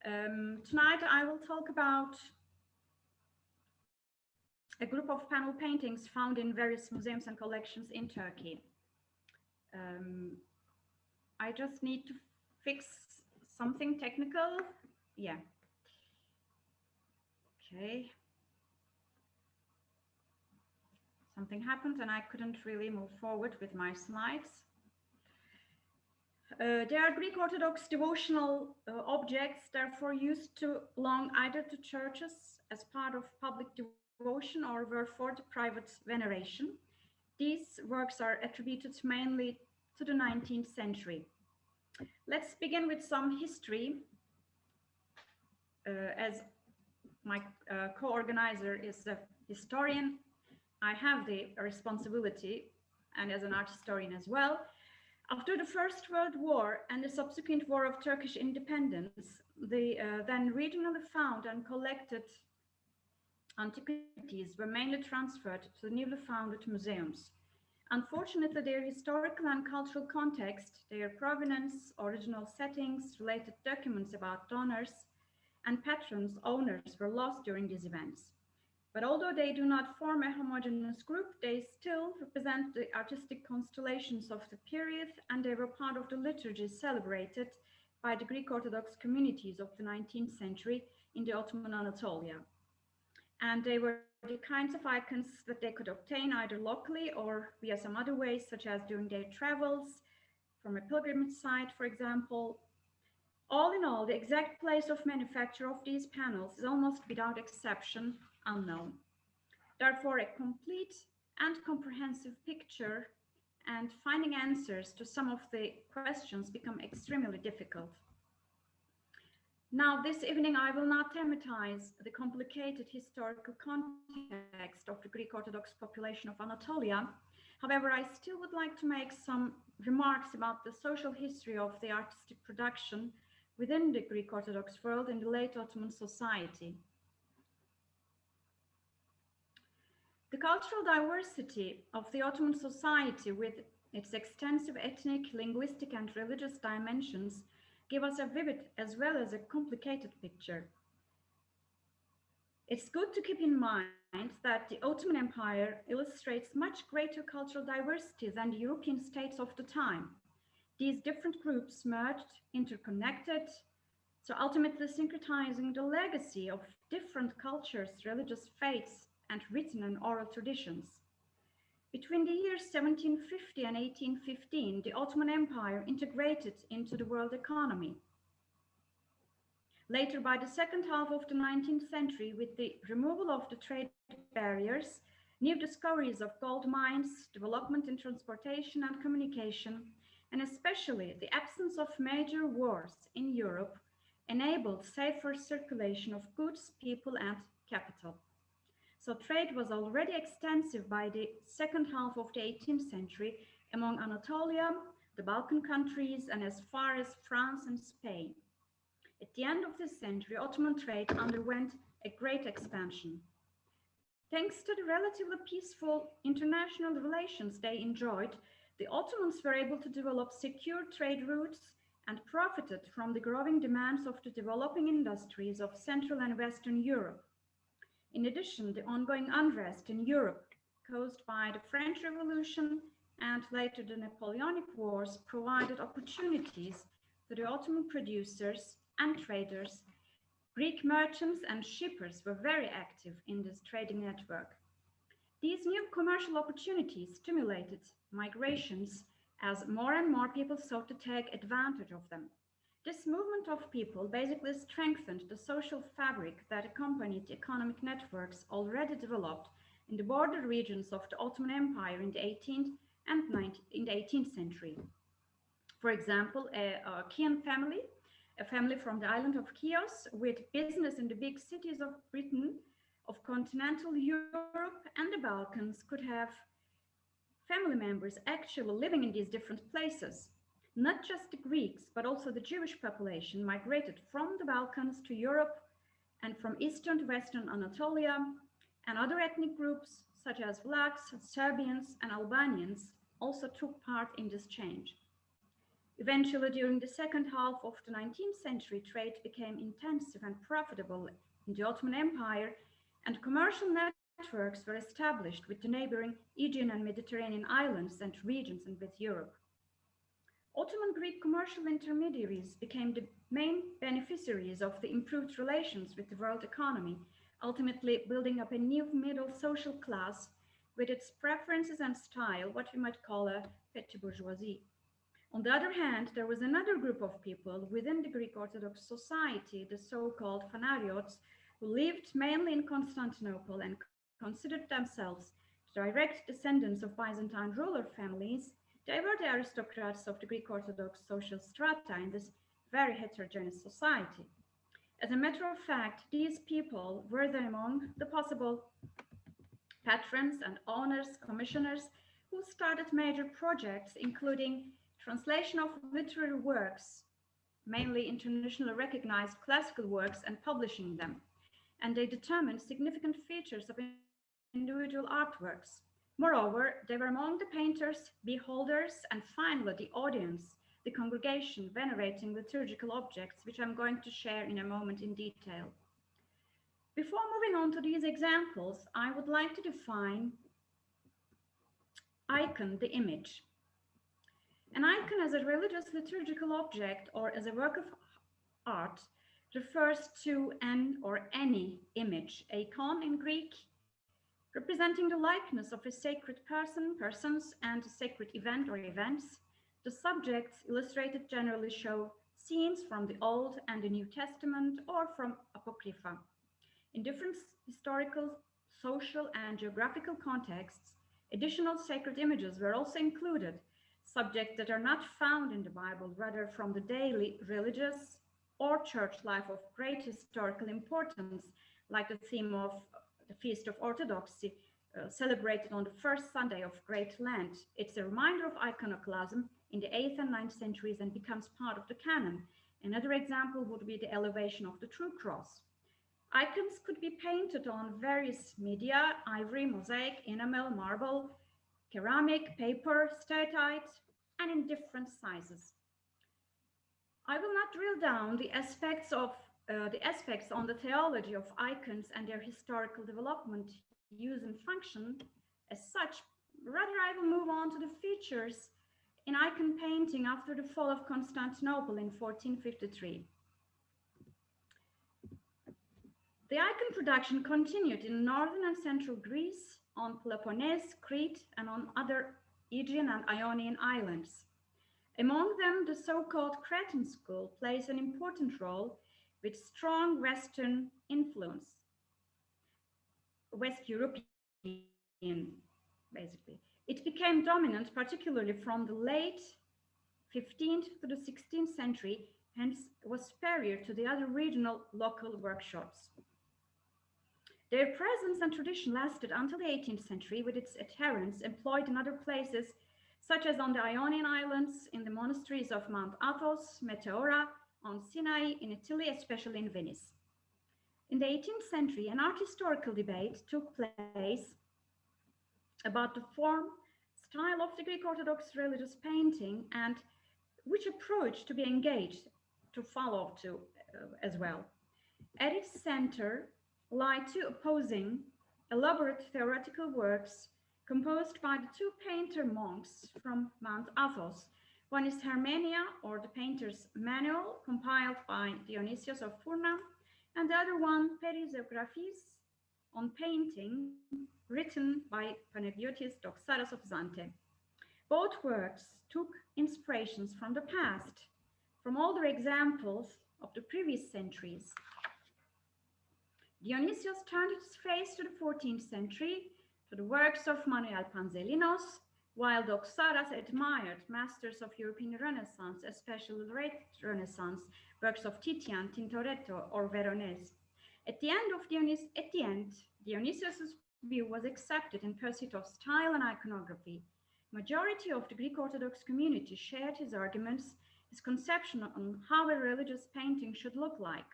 Tonight I will talk about a group of panel paintings found in various museums and collections in Turkey. I just need to fix something technical. Yeah. Okay. Something happened and I couldn't really move forward with my slides. They are Greek Orthodox devotional objects, therefore used to belong either to churches as part of public devotion or were for the private veneration. These works are attributed mainly to the 19th century. Let's begin with some history. As my co-organizer is a historian, I have the responsibility, and as an art historian as well. After the First World War and the subsequent War of Turkish independence, the then regionally found and collected antiquities were mainly transferred to the newly founded museums. Unfortunately, their historical and cultural context, their provenance, original settings, related documents about donors and patrons, owners were lost during these events. But although they do not form a homogeneous group, they still represent the artistic constellations of the period, and they were part of the liturgies celebrated by the Greek Orthodox communities of the 19th century in the Ottoman Anatolia. And they were the kinds of icons that they could obtain either locally or via some other ways, such as during their travels, from a pilgrimage site, for example. All in all, the exact place of manufacture of these panels is almost without exception unknown. Therefore, a complete and comprehensive picture and finding answers to some of the questions become extremely difficult. Now, this evening, I will not thematize the complicated historical context of the Greek Orthodox population of Anatolia. However, I still would like to make some remarks about the social history of the artistic production within the Greek Orthodox world in the late Ottoman society. The cultural diversity of the Ottoman society, with its extensive ethnic, linguistic, and religious dimensions, give us a vivid as well as a complicated picture. It's good to keep in mind that the Ottoman Empire illustrates much greater cultural diversity than the European states of the time. These different groups merged, interconnected, so ultimately syncretizing the legacy of different cultures, religious faiths, and written and oral traditions. Between the years 1750 and 1815, the Ottoman Empire integrated into the world economy. Later, by the second half of the 19th century, with the removal of the trade barriers, new discoveries of gold mines, development in transportation and communication, and especially the absence of major wars in Europe, enabled safer circulation of goods, people, and capital. So trade was already extensive by the second half of the 18th century among Anatolia, the Balkan countries, and as far as France and Spain. At the end of this century, Ottoman trade underwent a great expansion. Thanks to the relatively peaceful international relations they enjoyed, the Ottomans were able to develop secure trade routes and profited from the growing demands of the developing industries of Central and Western Europe. In addition, the ongoing unrest in Europe caused by the French Revolution and later the Napoleonic Wars provided opportunities to the Ottoman producers and traders. Greek merchants and shippers were very active in this trading network. These new commercial opportunities stimulated migrations as more and more people sought to take advantage of them. This movement of people basically strengthened the social fabric that accompanied the economic networks already developed in the border regions of the Ottoman Empire in the 18th and 18th century. For example, a Chian family, a family from the island of Chios with business in the big cities of Britain, of continental Europe and the Balkans, could have family members actually living in these different places. Not just the Greeks, but also the Jewish population migrated from the Balkans to Europe and from Eastern to Western Anatolia, and other ethnic groups such as Vlachs, Serbians, and Albanians also took part in this change. Eventually, during the second half of the 19th century, trade became intensive and profitable in the Ottoman Empire, and commercial networks were established with the neighboring Aegean and Mediterranean islands and regions and with Europe. Ottoman Greek commercial intermediaries became the main beneficiaries of the improved relations with the world economy, ultimately building up a new middle social class with its preferences and style, what we might call a petty bourgeoisie. On the other hand, there was another group of people within the Greek Orthodox society, the so-called fanariots, who lived mainly in Constantinople and considered themselves direct descendants of Byzantine ruler families. They were the aristocrats of the Greek Orthodox social strata in this very heterogeneous society. As a matter of fact, these people were then among the possible patrons and owners, commissioners, who started major projects, including translation of literary works, mainly internationally recognized classical works, and publishing them. And they determined significant features of individual artworks. Moreover, they were among the painters, beholders, and finally the audience, the congregation venerating liturgical objects, which I'm going to share in a moment in detail. Before moving on to these examples, I would like to define icon, the image. An icon as a religious liturgical object or as a work of art refers to an or any image, icon in Greek, representing the likeness of a sacred person, persons, and a sacred event or events. The subjects illustrated generally show scenes from the Old and the New Testament or from Apocrypha. In different historical, social, and geographical contexts, additional sacred images were also included, subjects that are not found in the Bible, rather from the daily religious or church life of great historical importance, like the theme of the Feast of Orthodoxy, celebrated on the first Sunday of Great Lent. It's a reminder of iconoclasm in the 8th and 9th centuries and becomes part of the canon. Another example would be the elevation of the True Cross. Icons could be painted on various media: ivory, mosaic, enamel, marble, ceramic, paper, steatite, and in different sizes. I will not drill down the aspects on the theology of icons and their historical development, use, and function as such. Rather, I will move on to the features in icon painting after the fall of Constantinople in 1453. The icon production continued in northern and central Greece, on Peloponnese, Crete, and on other Aegean and Ionian islands. Among them, the so-called Cretan school plays an important role with strong Western influence, West European, basically. It became dominant, particularly from the late 15th to the 16th century, hence was superior to the other regional local workshops. Their presence and tradition lasted until the 18th century, with its adherents employed in other places, such as on the Ionian Islands, in the monasteries of Mount Athos, Meteora, on Sinai, in Italy, especially in Venice. In the 18th century, an art historical debate took place about the form, style of the Greek Orthodox religious painting and which approach to be engaged to follow to as well. At its center lie two opposing, elaborate theoretical works composed by the two painter monks from Mount Athos. One is Hermenia, or the Painter's Manual, compiled by Dionysius of Furna, and the other one, Perisiographies on Painting, written by Panagiotis Doxaras of Zante. Both works took inspirations from the past, from older examples of the previous centuries. Dionysius turned its face to the 14th century, to the works of Manuel Panzelinos, while Doxaras admired masters of European Renaissance, especially late Renaissance, works of Titian, Tintoretto, or Veronese. At the end, Dionysius' view was accepted in pursuit of style and iconography. Majority of the Greek Orthodox community shared his arguments, his conception on how a religious painting should look like.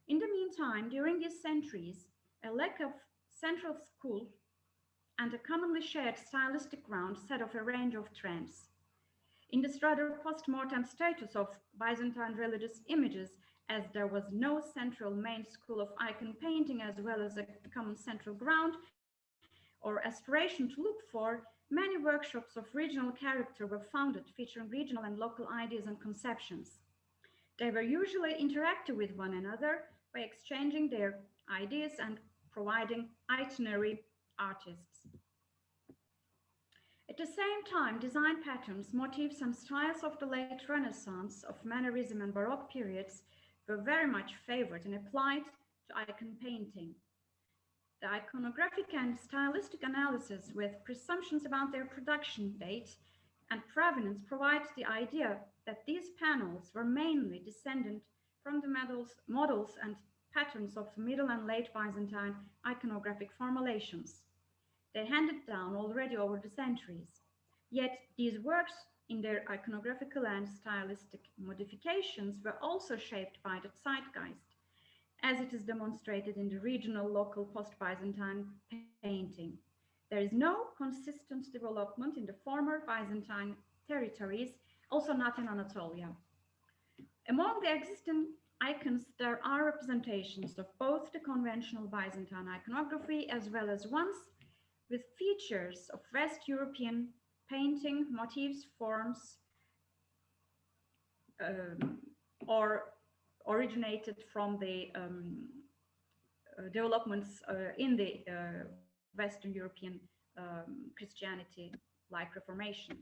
In the meantime, during these centuries, a lack of central school and a commonly shared stylistic ground set off a range of trends. In this rather post-mortem status of Byzantine religious images, as there was no central main school of icon painting as well as a common central ground or aspiration to look for, many workshops of regional character were founded, featuring regional and local ideas and conceptions. They were usually interactive with one another by exchanging their ideas and providing itinerary artists. At the same time, design patterns, motifs, and styles of the late Renaissance, of Mannerism and Baroque periods were very much favored and applied to icon painting. The iconographic and stylistic analysis with presumptions about their production date and provenance provides the idea that these panels were mainly descendant from the models and patterns of Middle and Late Byzantine iconographic formulations. They handed down already over the centuries. Yet these works, in their iconographical and stylistic modifications, were also shaped by the zeitgeist, as it is demonstrated in the regional local post-Byzantine painting. There is no consistent development in the former Byzantine territories, also not in Anatolia. Among the existing icons, there are representations of both the conventional Byzantine iconography as well as ones with features of West European painting, motifs, forms, or originated from the developments in the Western European Christianity, like Reformation.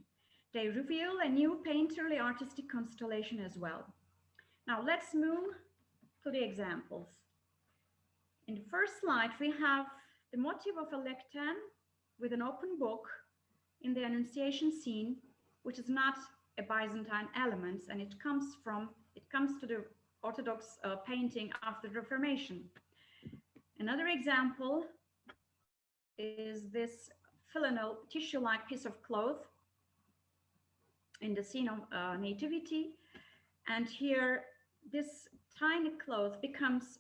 They reveal a new painterly artistic constellation as well. Now let's move to the examples. In the first slide, we have the motif of a lectern with an open book in the Annunciation scene, which is not a Byzantine element, and it comes to the Orthodox painting after the Reformation. Another example is this flannel tissue-like piece of cloth in the scene of Nativity. And here, this tiny cloth becomes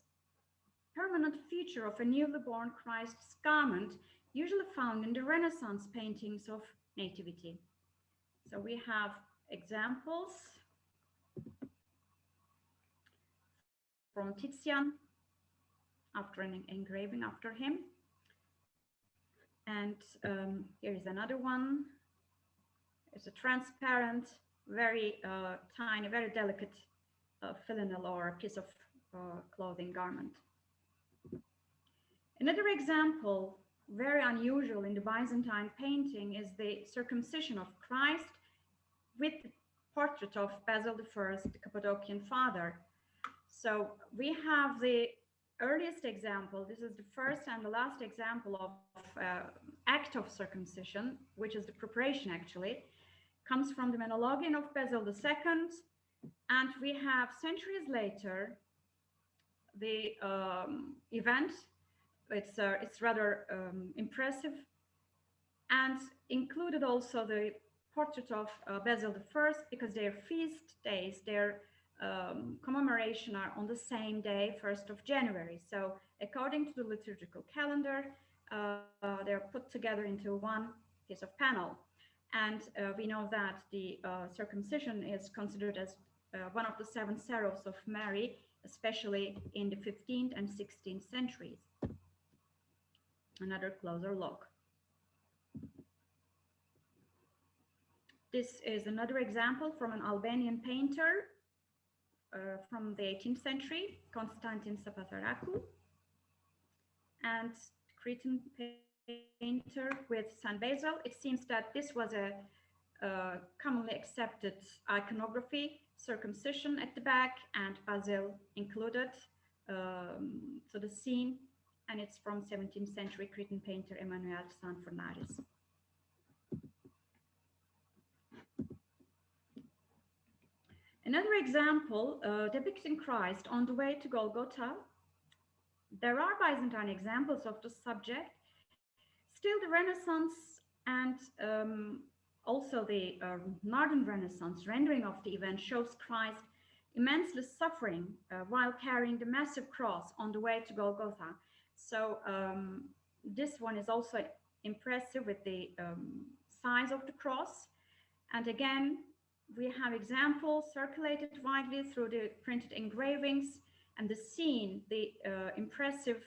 a permanent feature of a newly born Christ's garment, usually found in the Renaissance paintings of Nativity. So we have examples from Titian after an engraving after him. And here is another one. It's a transparent, very tiny, very delicate flannel or a piece of clothing garment. Another example, very unusual in the Byzantine painting, is the Circumcision of Christ with the portrait of Basil I, the Cappadocian father. So we have the earliest example. This is the first and the last example of act of circumcision, which is the preparation actually, comes from the Menologion of Basil II. And we have centuries later the event. It's rather impressive, and included also the portrait of Basil I, because their feast days, their commemoration are on the same day, 1st of January. So according to the liturgical calendar, they're put together into one piece of panel. And we know that the circumcision is considered as one of the 7 sorrows of Mary, especially in the 15th and 16th centuries. Another closer look. This is another example from an Albanian painter from the 18th century, Constantin Sapataraku, and Cretan painter with San Basil. It seems that this was a commonly accepted iconography, circumcision at the back and Basil included to the scene, and it's from 17th century Cretan painter Emmanuel Sanfornaris. Another example, depicting Christ on the way to Golgotha. There are Byzantine examples of the subject. Still, the Renaissance and also the Northern Renaissance rendering of the event shows Christ immensely suffering while carrying the massive cross on the way to Golgotha. So this one is also impressive with the size of the cross. And again, We have examples circulated widely through the printed engravings, and the scene, the impressive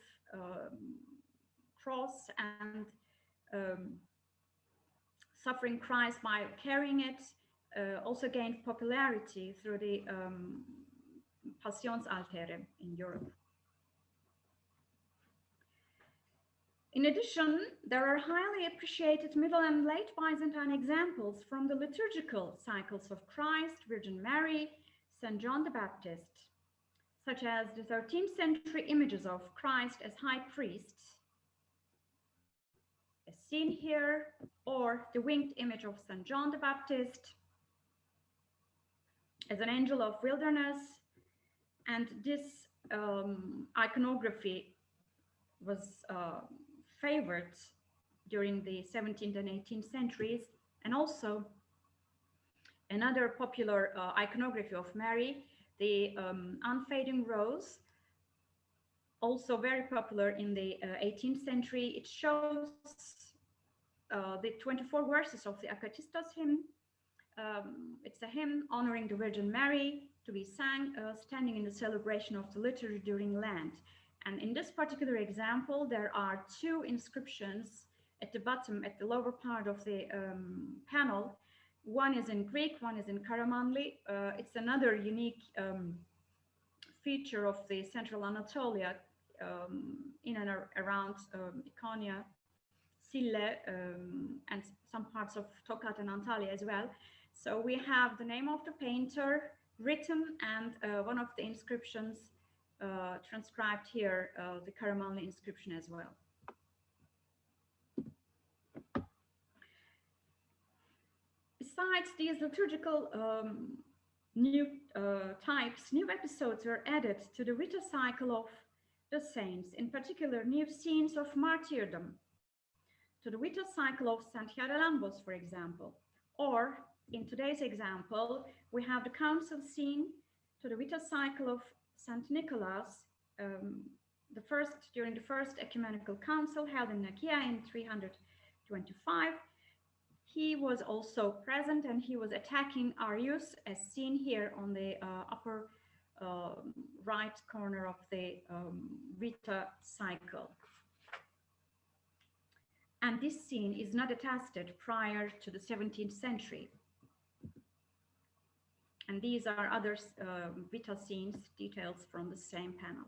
cross and suffering Christ by carrying it, also gained popularity through the Passionsaltäre in Europe. In addition, there are highly appreciated Middle and Late Byzantine examples from the liturgical cycles of Christ, Virgin Mary, St. John the Baptist, such as the 13th century images of Christ as high priest, as seen here, or the winged image of St. John the Baptist as an angel of wilderness. And this iconography was favored during the 17th and 18th centuries, and also another popular iconography of Mary, the unfading rose, also very popular in the 18th century. It shows the 24 verses of the Akatistos hymn. It's a hymn honoring the Virgin Mary to be sang standing in the celebration of the liturgy during Lent. And in this particular example, there are two inscriptions at the bottom, at the lower part of the panel. One is in Greek, one is in Karamanli. It's another unique feature of the central Anatolia, in and around Ikonia, Sille, and some parts of Tokat and Antalya as well. So we have the name of the painter written, and one of the inscriptions transcribed here, the Karamanli inscription as well. Besides these liturgical new types, new episodes were added to the Vita cycle of the saints, in particular new scenes of martyrdom, to the Vita cycle of St. Hierolymbos, for example. Or, in today's example, we have the council scene to the Vita cycle of St. Nicholas, during the first ecumenical council held in Nicaea in 325. He was also present, and he was attacking Arius, as seen here on the upper right corner of the Vita cycle. And this scene is not attested prior to the 17th century. And these are other Vita scenes, details from the same panel.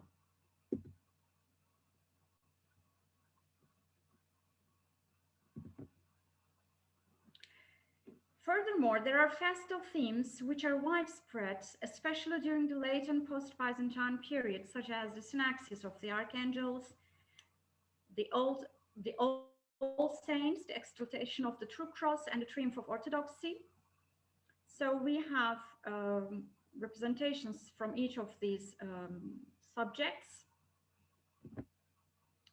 Furthermore, there are festal themes which are widespread, especially during the late and post-Byzantine period, such as the synaxis of the archangels, the All Saints, the exaltation of the True Cross, and the triumph of orthodoxy. So we have representations from each of these subjects.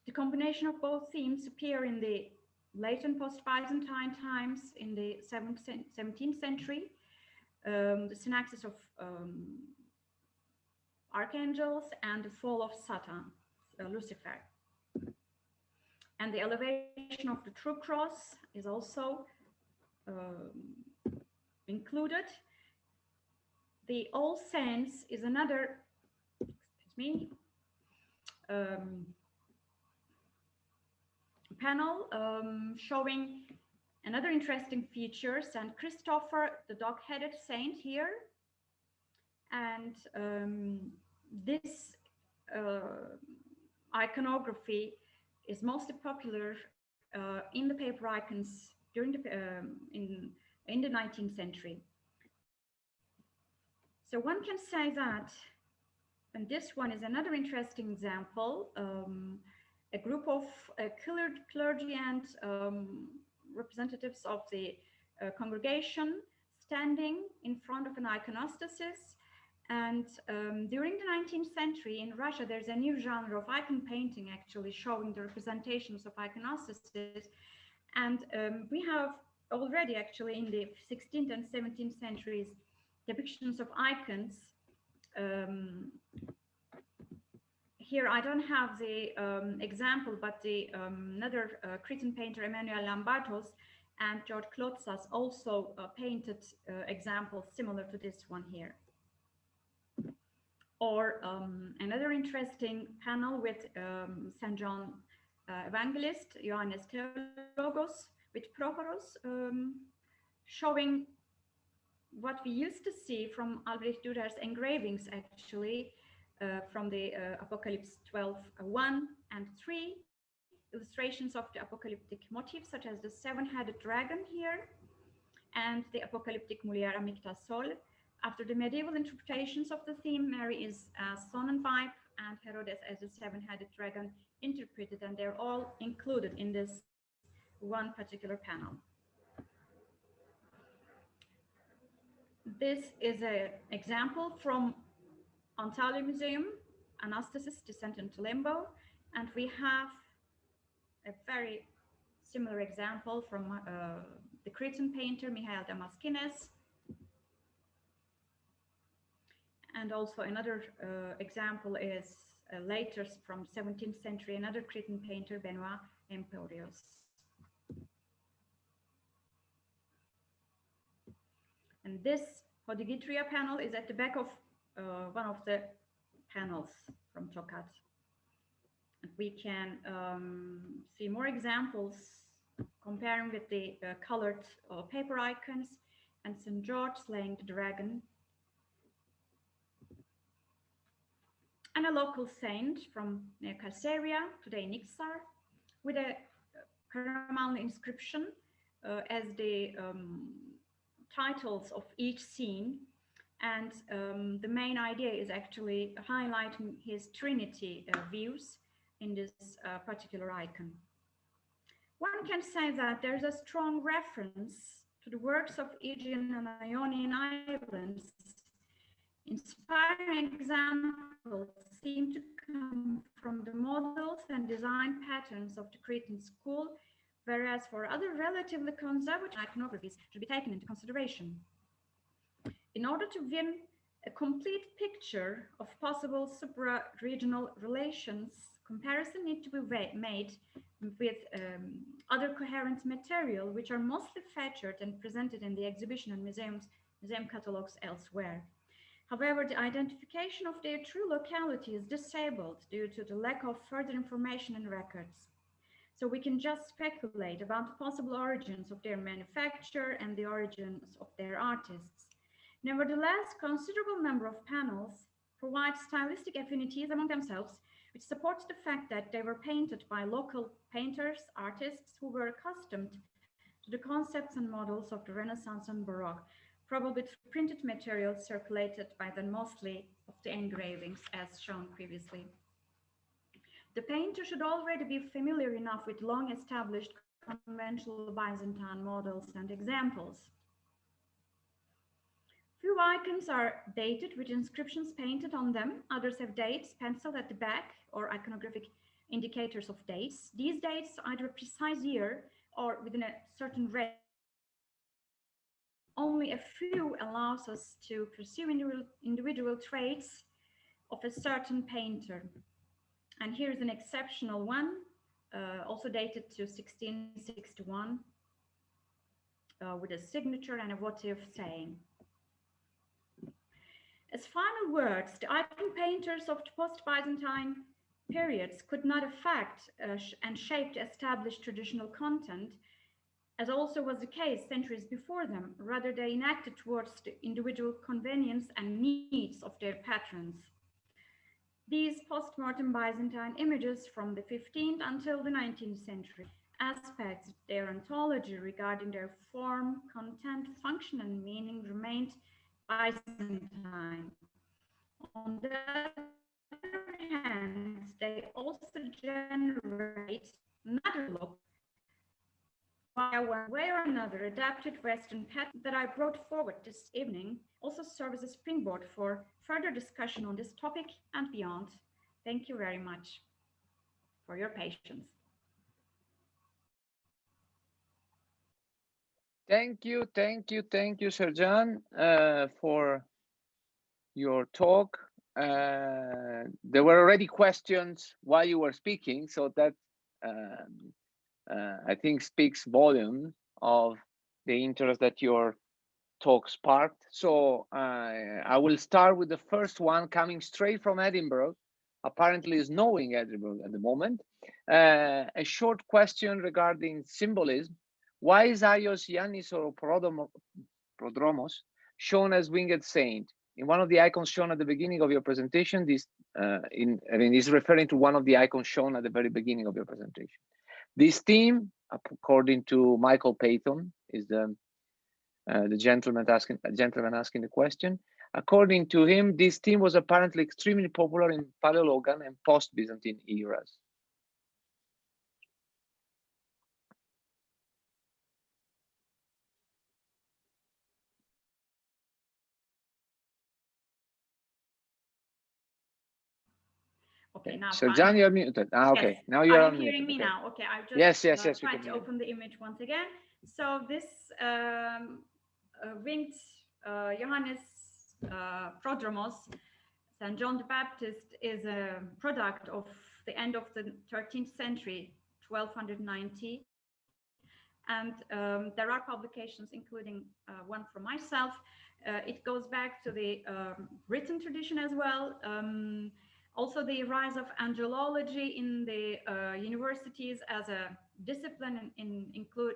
The combination of both themes appear in the late and post-Byzantine times in the 17th century. The synaxis of archangels and the fall of Satan, Lucifer. And the elevation of the True Cross is also included. The All Saints is another, panel showing another interesting feature, St. Christopher, the dog-headed saint here. And this iconography is mostly popular in the paper icons during the in the 19th century. So one can say that, and this one is another interesting example, a group of clergy and representatives of the congregation standing in front of an iconostasis. And during the 19th century in Russia, there's a new genre of icon painting actually showing the representations of iconostasis. And we have already actually in the 16th and 17th centuries depictions of icons. Here I don't have the example, but the another Cretan painter, Emmanuel Lambartos, And George Klotsas also painted examples similar to this one here. Or another interesting panel with St. John Evangelist, Ioannis Theologos, with Prohoros, showing what we used to see from Albrecht Dürer's engravings, actually, from the Apocalypse 12:1 and 3, illustrations of the apocalyptic motifs, such as the seven-headed dragon here, and the apocalyptic Mulier Amicta Sol. After the medieval interpretations of the theme, Mary is as Sonnenweib and Herodes as the seven-headed dragon interpreted, and they're all included in this one particular panel. This is an example from Antalya Museum, Anastasis, Descent into Limbo, and we have a very similar example from the Cretan painter Mihail Damaskinos, and also another example is later from 17th century, another Cretan painter, Benoit Emporios. And this Hodigitria panel is at the back of one of the panels from Tokat. And we can see more examples comparing with the colored paper icons and St. George slaying the dragon. And a local saint from near Caesarea, today Nixar, with a Karamanlı inscription as the titles of each scene. And the main idea is actually highlighting his Trinity views in this particular icon. One can say that there's a strong reference to the works of Aegean and Ionian islands. Inspiring examples seem to come from the models and design patterns of the Cretan school, whereas for other relatively conservative iconographies should be taken into consideration. In order to win a complete picture of possible supra-regional relations, comparison needs to be made with other coherent material, which are mostly featured and presented in the exhibition and museum catalogs elsewhere. However, the identification of their true locality is disabled due to the lack of further information and records. So we can just speculate about the possible origins of their manufacture and the origins of their artists. Nevertheless, considerable number of panels provide stylistic affinities among themselves, which supports the fact that they were painted by local painters, artists who were accustomed to the concepts and models of the Renaissance and Baroque, probably through printed materials circulated by them mostly of the engravings as shown previously. The painter should already be familiar enough with long established conventional Byzantine models and examples. Few icons are dated with inscriptions painted on them. Others have dates penciled at the back or iconographic indicators of dates. These dates are either a precise year or within a certain range. Only a few allows us to pursue individual traits of a certain painter. And here's an exceptional one, also dated to 1661, with a signature and a votive saying. As final words, the icon painters of the post-Byzantine periods could not affect and shape the established traditional content, as also was the case centuries before them. Rather, they enacted towards the individual convenience and needs of their patrons. These post-mortem Byzantine images from the 15th until the 19th century aspects of their ontology regarding their form, content, function, and meaning remained Byzantine. On the other hand, they also generate another look via one way or another adapted Western pattern that I brought forward this evening also serve as a springboard for further discussion on this topic and beyond. Thank you very much for your patience. Thank you, Sercan, for your talk. There were already questions while you were speaking, so that I think speaks volume of the interest that your talk sparked. So I will start with the first one, coming straight from Edinburgh. Apparently is snowing Edinburgh at the moment. A short question regarding symbolism. Why is Ios Yannis or Prodromos shown as winged saint? In one of the icons shown at the beginning of your presentation, this is referring to one of the icons shown at the very beginning of your presentation. This theme, according to Michael Payton, is the gentleman asking the question. According to him, this theme was apparently extremely popular in Paleologan and post-Byzantine eras. Okay, now Sercan, you're muted. Okay, yes. now you're Are you unmuted. hearing me Okay. now? Okay, I just yes, tried to open the image once again. So this winged Johannes Prodromos, St. John the Baptist, is a product of the end of the 13th century, 1290. And there are publications, including one from myself. It goes back to the written tradition as well. Also, the rise of angelology in the universities as a discipline,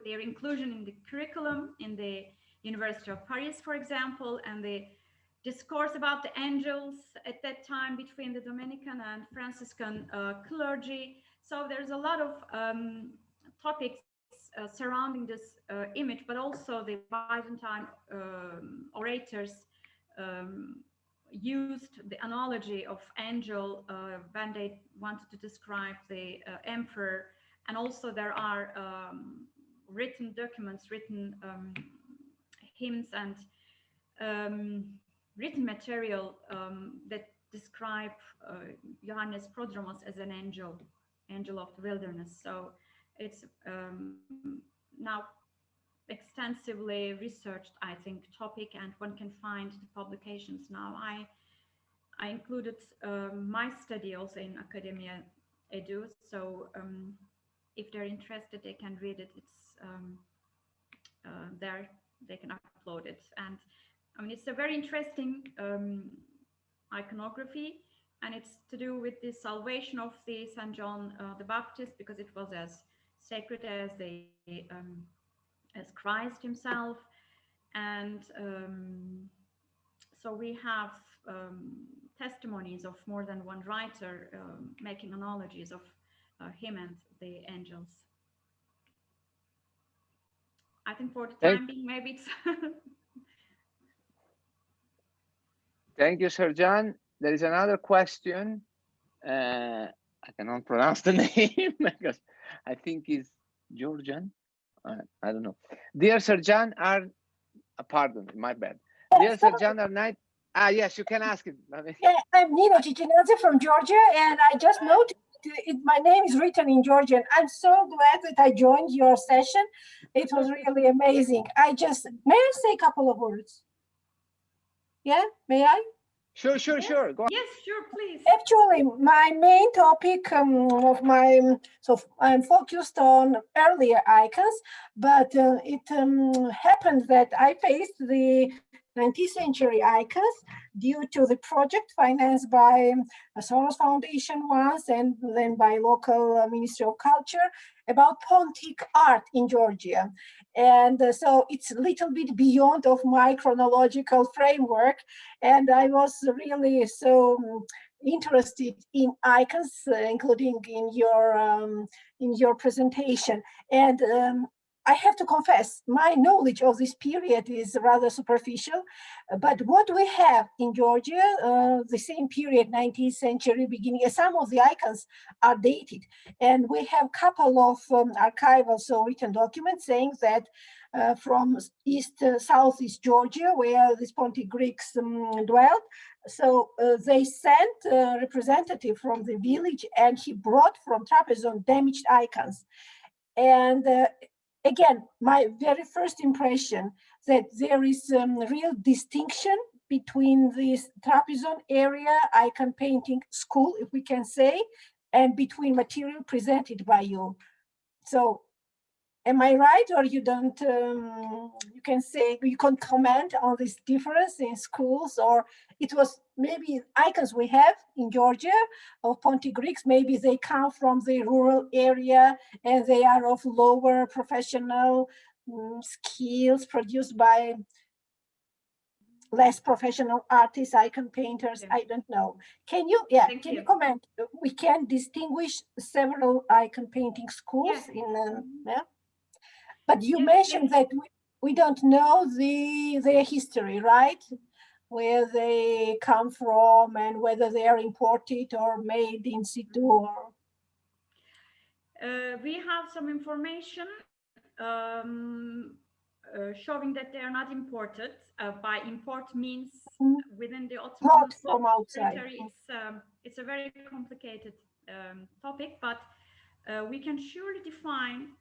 their inclusion in the curriculum in the University of Paris, for example, and the discourse about the angels at that time between the Dominican and Franciscan clergy. So there's a lot of topics surrounding this image, but also the Byzantine orators used the analogy of angel when they wanted to describe the emperor. And also there are written documents, written hymns and written material that describe Johannes Prodromos as an angel of the wilderness. So it's now extensively researched, I think, topic, and one can find the publications now. I included my study also in Academia Edu, so if they're interested, they can read it. It's there, they can upload it. And I mean, it's a very interesting iconography, and it's to do with the salvation of the St. John the Baptist, because it was as sacred as as Christ himself. And so we have testimonies of more than one writer making analogies of him and the angels. I think for the time being, maybe it's Thank you, Sercan. There is another question. I cannot pronounce the name because I think it's Georgian. I don't know. Dear Sercan, pardon, my bad. Dear Sercan, night. Yes, you can ask it. Yeah, I'm Nino Cicinazzi from Georgia, and I just noticed my name is written in Georgian. I'm so glad that I joined your session. It was really amazing. May I say a couple of words? Yeah, may I? Sure. Go on. Yes, sure, please. Actually, my main topic I'm focused on earlier icons, but it happened that I faced the 19th century icons due to the project financed by a Soros Foundation once, and then by local Ministry of Culture, about Pontic art in Georgia. And so it's a little bit beyond of my chronological framework. And I was really so interested in icons, including in your presentation. And I have to confess, my knowledge of this period is rather superficial, but what we have in Georgia, the same period, 19th century beginning, some of the icons are dated. And we have a couple of archival, so written documents saying that from southeast Georgia, where the Pontic Greeks dwelt, so they sent a representative from the village, and he brought from Trapezon damaged icons. And again, my very first impression that there is a real distinction between this Trapezon area icon painting school, if we can say, and between material presented by you. So Am I right, or you don't? You can say you can comment on this difference in schools, or it was maybe icons we have in Georgia of Pontic Greeks. Maybe they come from the rural area and they are of lower professional skills produced by less professional artists, icon painters. I don't know. Can you? Yeah. Can you comment? We can distinguish several icon painting schools in. Yeah. But you mentioned that we don't know their history, right? Where they come from and whether they are imported or made in situ. Or... we have some information showing that they are not imported. By import means within the Ottoman from outside. It's a very complicated topic, but we can surely define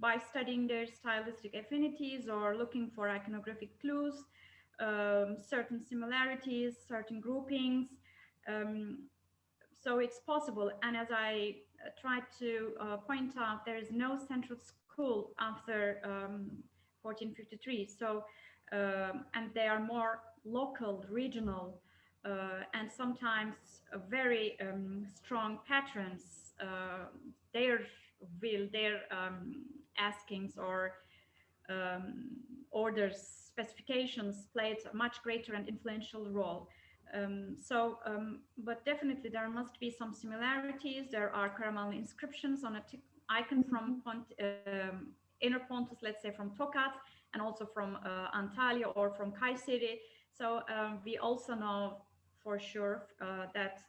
by studying their stylistic affinities or looking for iconographic clues, certain similarities, certain groupings. So it's possible. And as I tried to point out, there is no central school after 1453. So, and they are more local, regional, and sometimes very strong patterns. Their will, their askings or orders, specifications played a much greater and influential role. But definitely there must be some similarities. There are caramel inscriptions on a icon from Inner Pontus, let's say from Tokat, and also from Antalya or from Kayseri. So we also know for sure that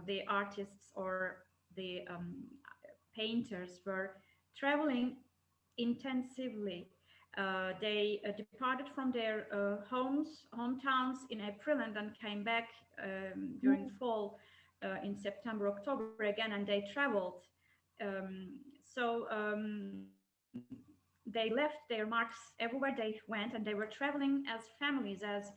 the artists or the painters were traveling intensively. They departed from their hometowns in April and then came back during fall in September, October again, and they traveled. They left their marks everywhere they went, and they were traveling as families, as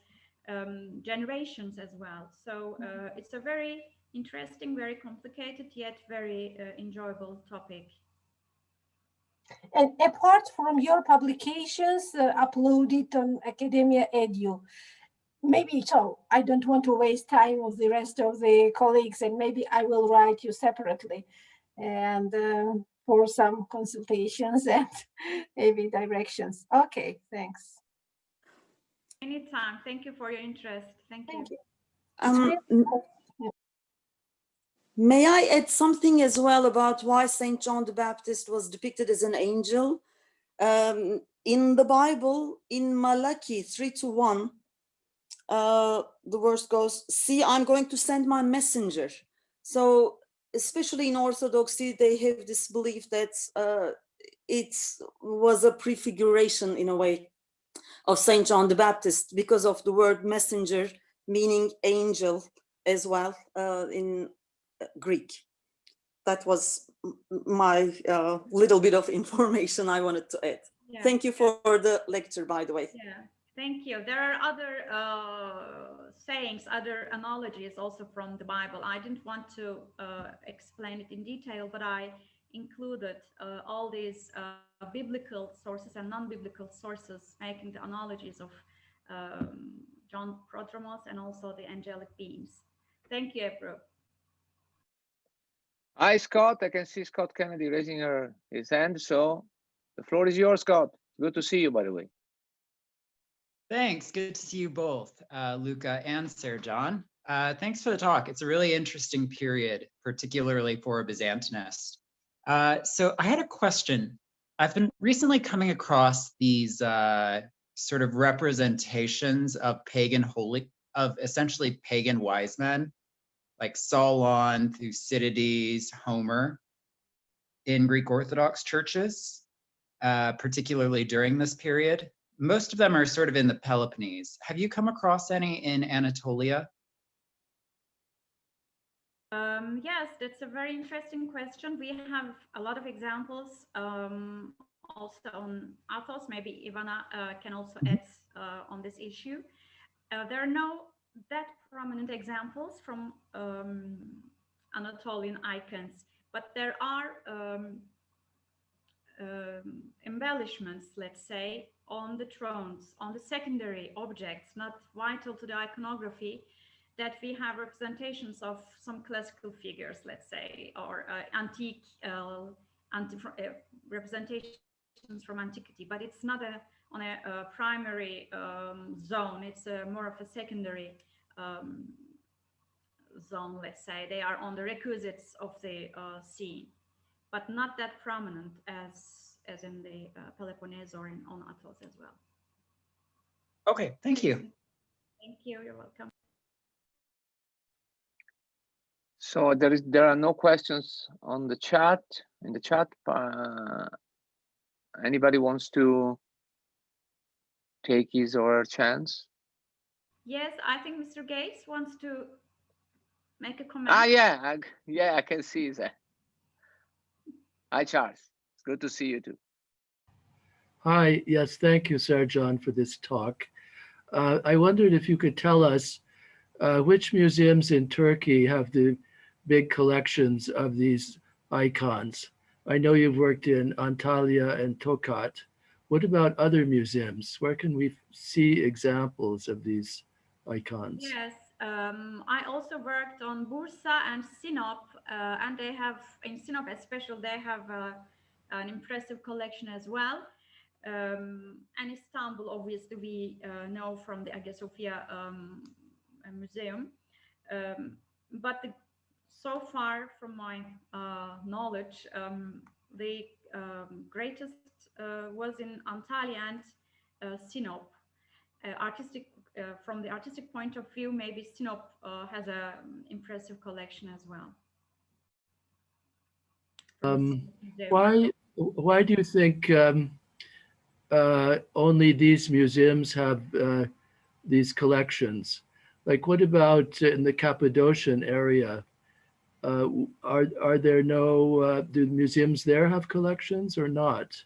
generations as well. So it's a very interesting, very complicated, yet very enjoyable topic. And apart from your publications uploaded on Academia Edu, maybe so, I don't want to waste time with the rest of the colleagues, and maybe I will write you separately and for some consultations and maybe directions. Okay, thanks. Anytime. Thank you for your interest. Thank you. May I add something as well about why Saint John the Baptist was depicted as an angel? In the Bible, in Malachi 3:1, the verse goes, "See, I'm going to send my messenger." So, especially in Orthodoxy, they have this belief that it was a prefiguration in a way of Saint John the Baptist because of the word messenger meaning angel as well in Greek. That was my little bit of information I wanted to add. Yeah. Thank you for the lecture, by the way. Yeah, thank you. There are other sayings, other analogies also from the Bible. I didn't want to explain it in detail, but I included all these biblical sources and non-biblical sources making the analogies of John Prodromos and also the angelic beings. Thank you, Ebru. Hi, Scott. I can see Scott Kennedy raising his hand. So the floor is yours, Scott. Good to see you, by the way. Thanks. Good to see you both, Luca and Sercan. Thanks for the talk. It's a really interesting period, particularly for a Byzantinist. So I had a question. I've been recently coming across these sort of representations of essentially pagan wise men, like Solon, Thucydides, Homer, in Greek Orthodox churches, particularly during this period. Most of them are sort of in the Peloponnese. Have you come across any in Anatolia? Yes, that's a very interesting question. We have a lot of examples also on Athos. Maybe Ivana can also add on this issue. There are no that prominent examples from Anatolian icons, but there are embellishments, let's say, on the thrones, on the secondary objects, not vital to the iconography, that we have representations of some classical figures, let's say, or antique representations from antiquity, but it's not on a primary zone. It's more of a secondary zone, let's say. They are on the requisites of the scene, but not that prominent as in the Peloponnese or on Athos as well. Okay, thank you. Thank you. You're welcome. So there are no questions on the chat. In the chat, anybody wants to take his or her chance? Yes, I think Mr. Gates wants to make a comment. Ah, yeah, I can see that. Hi, Charles. It's good to see you too. Hi, yes, thank you, Sercan, for this talk. I wondered if you could tell us which museums in Turkey have the big collections of these icons. I know you've worked in Antalya and Tokat. What about other museums? Where can we see examples of these icons? Yes, I also worked on Bursa and Sinop, and they have, in Sinop especially, they have an impressive collection as well. And Istanbul, obviously, we know from the Hagia Sophia Museum. But so far, from my knowledge, the greatest was in Antalya and Sinop. From the artistic point of view, maybe Sinop has an impressive collection as well. Why do you think only these museums have these collections? Like, what about in the Cappadocian area? Are there no, do museums there have collections or not?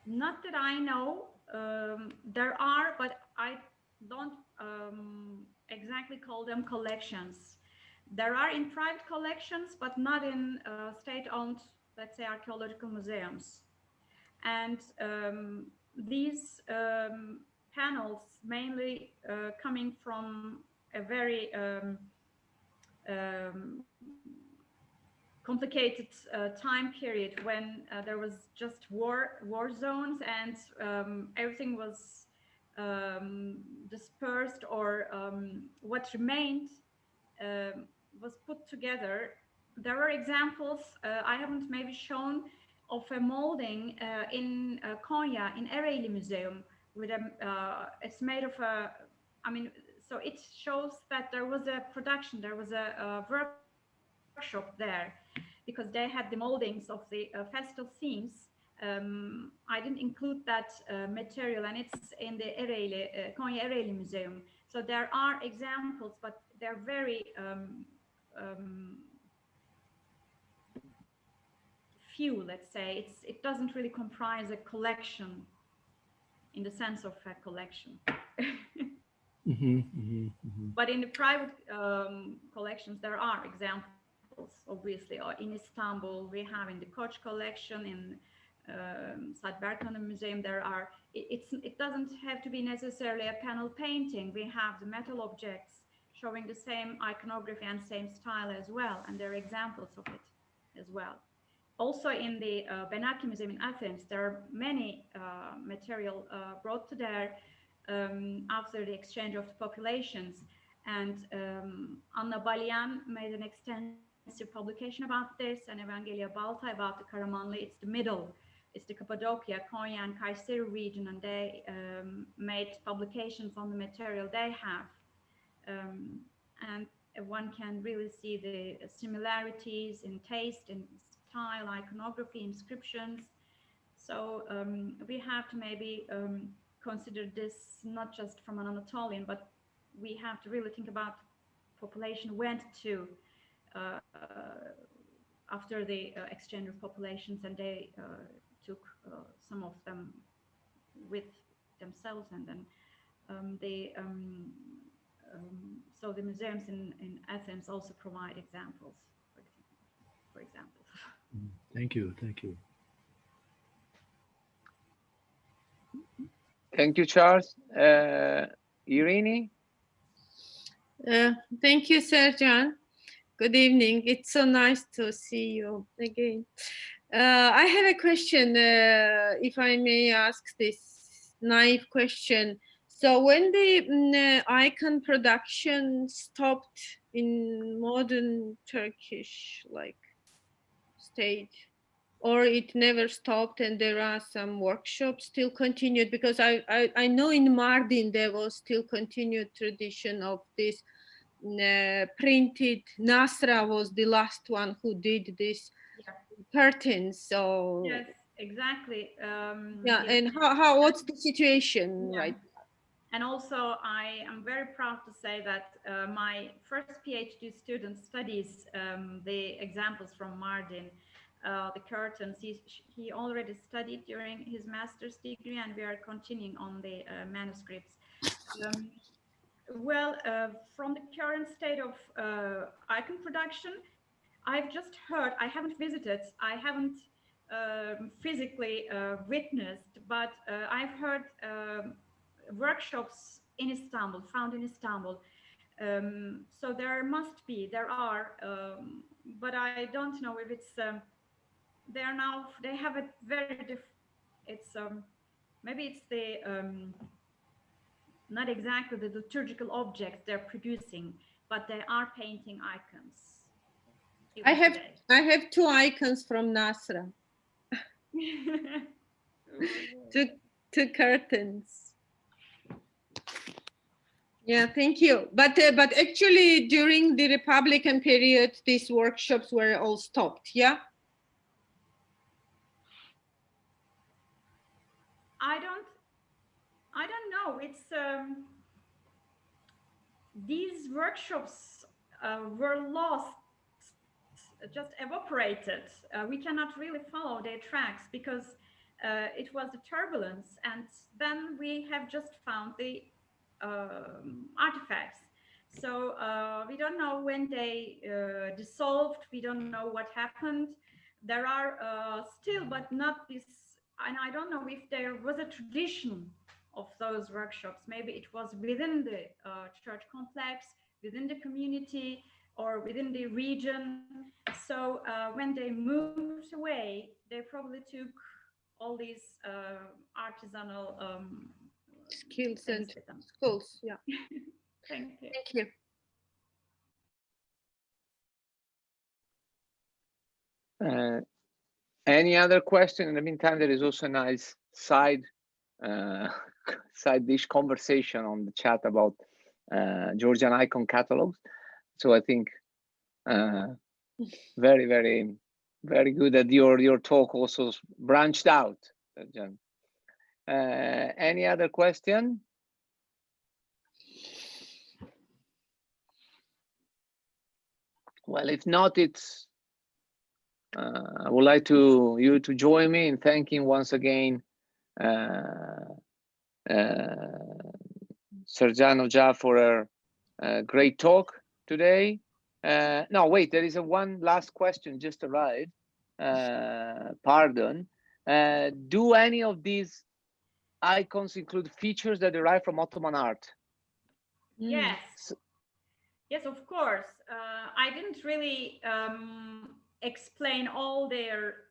Not that I know. There are, but I don't exactly call them collections. There are in private collections, but not in state-owned, let's say, archaeological museums. And these panels mainly coming from a very complicated time period when there was just war zones, and everything was dispersed, or what remained was put together. There are examples I haven't maybe shown of a molding in Konya, in Ereğli Museum, with a it's made of a, I mean, so it shows that there was a production, there was a workshop there, because they had the moldings of the festal scenes. I didn't include that material, and it's in the Ereğli, Konya Ereğli Museum. So there are examples, but they're very few, let's say. It doesn't really comprise a collection in the sense of a collection. But in the private collections, there are examples. Obviously, or in Istanbul, we have in the Koç collection, in Saad Berkan'ın Museum, there are, it doesn't have to be necessarily a panel painting. We have the metal objects showing the same iconography and same style as well, and there are examples of it as well. Also in the Benaki Museum in Athens, there are many material brought to there after the exchange of the populations, and Anna Balian made an extensive publication about this, and Evangelia Balta about the Karamanlı. It's the middle, it's the Cappadocia, Konya and Kayseri region, and they made publications on the material they have. And one can really see the similarities in taste, in style, iconography, inscriptions. So we have to maybe consider this not just from an Anatolian, but we have to really think about population went to after the exchange of populations, and they took some of them with themselves, and then the So the museums in Athens also provide examples, for example. Thank you. Thank you. Thank you, Charles. Irini? Thank you, Sercan. Good evening. It's so nice to see you again. I have a question, if I may ask this naive question. So when the icon production stopped in modern Turkish state, or it never stopped and there are some workshops still continued, because I know in Mardin there was still continued tradition of this printed. Nasra was the last one who did this curtains. So Yes, exactly. yeah, yes. and what's the situation right now? And also, I am very proud to say that my first PhD student studies the examples from Mardin, the curtains. He already studied during his master's degree, and we are continuing on the manuscripts. Well, from the current state of icon production, I've just heard, I haven't visited, I haven't physically witnessed, but I've heard workshops in Istanbul, found in Istanbul. So there are, but I don't know if it's, they have a very it's, maybe it's not exactly the liturgical objects they're producing, but they are painting icons. I have 2 icons from Nasra. two curtains. Yeah, thank you. But actually, during the Republican period, these workshops were all stopped. Yeah. I don't know. It's these workshops were lost, just evaporated. We cannot really follow their tracks because it was the turbulence, and then we have just found the artifacts. So we don't know when they dissolved. We don't know what happened. There are still, but not this. And I don't know if there was a tradition of those workshops. Maybe it was within the church complex, within the community, or within the region. So when they moved away, they probably took all these artisanal skills and with them. schools. Yeah. Thank you. Thank you. Any other question? In the meantime, there is also a nice side dish conversation on the chat about Georgian icon catalogs. So I think very, very, very good that your talk also branched out. Any other question? Well, if not, I would like you to join me in thanking once again Sercan Hoca for her great talk today. No, wait, there is one last question just arrived. Pardon. Do any of these icons include features that derive from Ottoman art? Yes. Yes, of course. I didn't really explain all their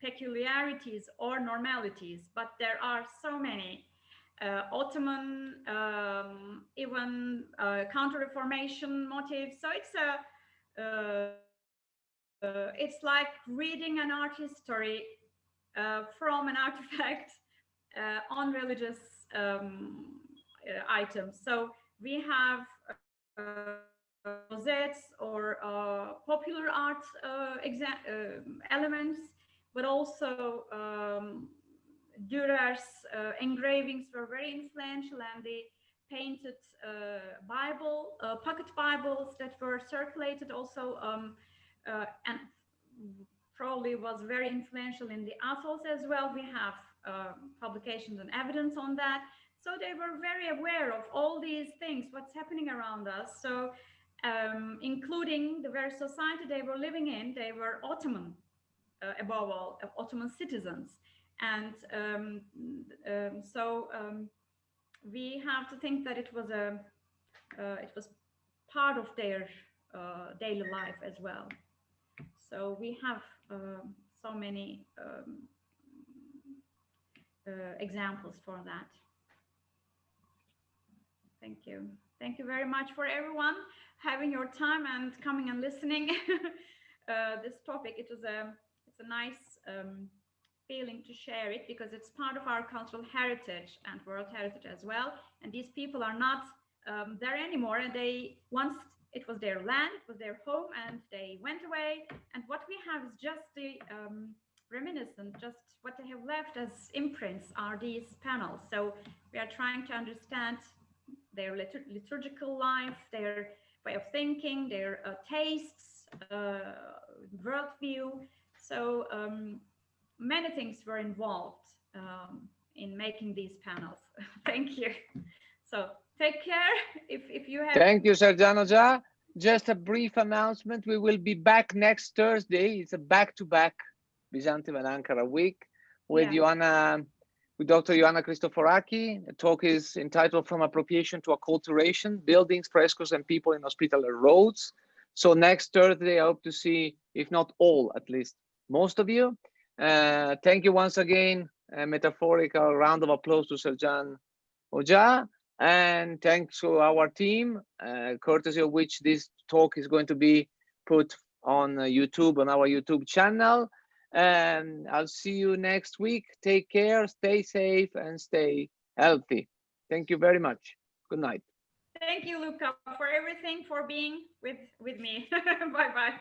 peculiarities or normalities, but there are so many. Ottoman, even Counter-Reformation motifs. So it's like reading an art history from an artifact on religious items. So we have rosettes or popular art elements, but also Dürer's engravings were very influential, and the painted Bible, pocket Bibles that were circulated also, and probably was very influential in the Athos as well. We have publications and evidence on that. So they were very aware of all these things, what's happening around us. So including the very society they were living in, they were Ottoman, above all, Ottoman citizens. And we have to think that it was part of their daily life as well. So we have so many examples for that. Thank you. Thank you very much for everyone having your time and coming and listening. This topic, it's a nice feeling to share it, because it's part of our cultural heritage and world heritage as well. And these people are not there anymore, and they once it was their land, it was their home, and they went away. And what we have is just the reminiscent, just what they have left as imprints are these panels. So we are trying to understand their liturgical life, their way of thinking, their tastes, worldview. So many things were involved in making these panels. Thank you. So take care. If you have. Thank you, Sercan Hoca. Just a brief announcement. We will be back next Thursday. It's a back-to-back Byzantium and Ankara week with with Dr. Ioanna Christoforaki. The talk is entitled From Appropriation to Acculturation, Buildings, Frescoes, and People in Hospitaller Roads. So next Thursday, I hope to see, if not all, at least most of you. Thank you once again. A metaphorical round of applause to Sercan Hoca. And thanks to our team, courtesy of which this talk is going to be put on YouTube, on our YouTube channel. And I'll see you next week. Take care, stay safe, and stay healthy. Thank you very much. Good night. Thank you, Luca, for everything, for being with me. Bye-bye.